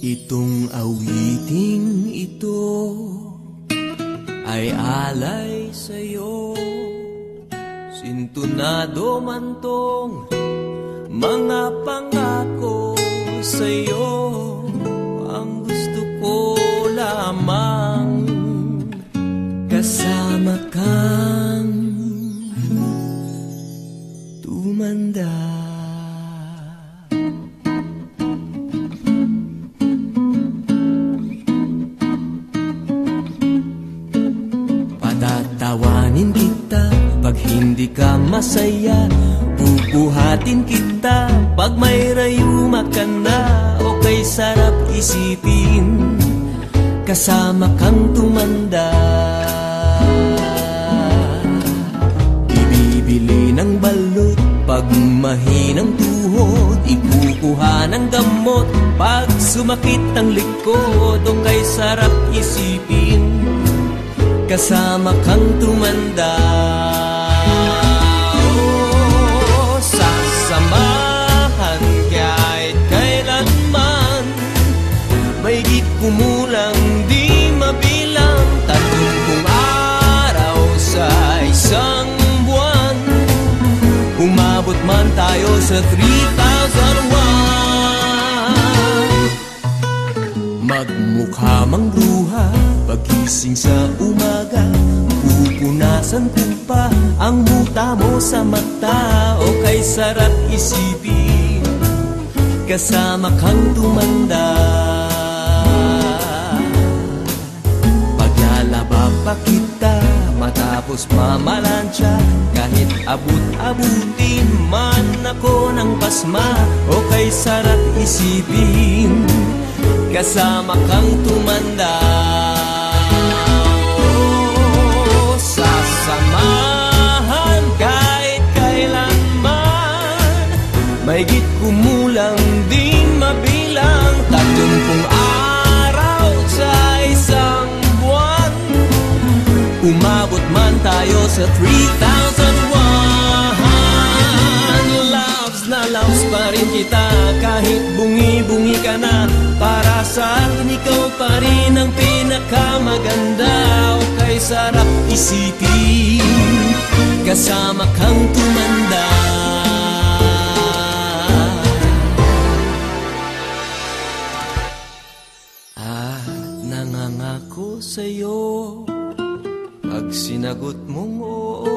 Itong awiting ito ay alay sa'yo. Sintunado man tong mga pangako sa'yo. Ang gusto ko lamang kasama kang tumanda. Patatawanin kita pag hindi ka masaya. Bubuhatin kita pag may rayuma ka na. O kay sarap isipin kasama kang tumanda. Ibibili ng balot pag mahinang tuhod. Ikukuha ng gamot pag sumakit ang likod. O kay sarap isipin kasama kang tumanda. Oh, sasamahan kahit kailanman. Mahigit kumulang di mabilang 30 araw sa isang buwan. Umabot man tayo sa 3,001. Magmukha mang luha pagising sa umaga. Pupunasan ko pa ang muta mo sa mata. O kay sarap isipin kasama kang tumanda. Paglalaba pa kita matapos mamalansya. Kahit abut-abutin man ako ng pasma. O kay sarap isipin kasama kang tumanda. Oh, sasamahan kahit kailanman. Mahigit kumulang di mabilang 30 araw sa isang buwan. Umabot man tayo sa 3,001. Loves na loves pa rin kita kahit bungi-bungi ka na. Para sa akin ikaw pa rin ang pinakamaganda. O kay sarap isipin kasama kang tumanda. At nangangako sa'yo pag sinagot mong oo,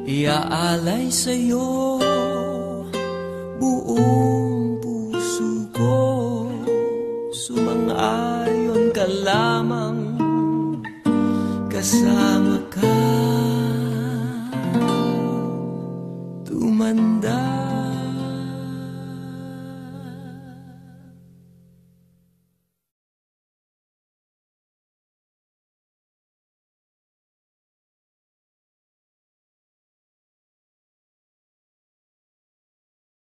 iaalay sa'yo buong puso ko. Sumang-ayon ka lamang kasama ka tumanda.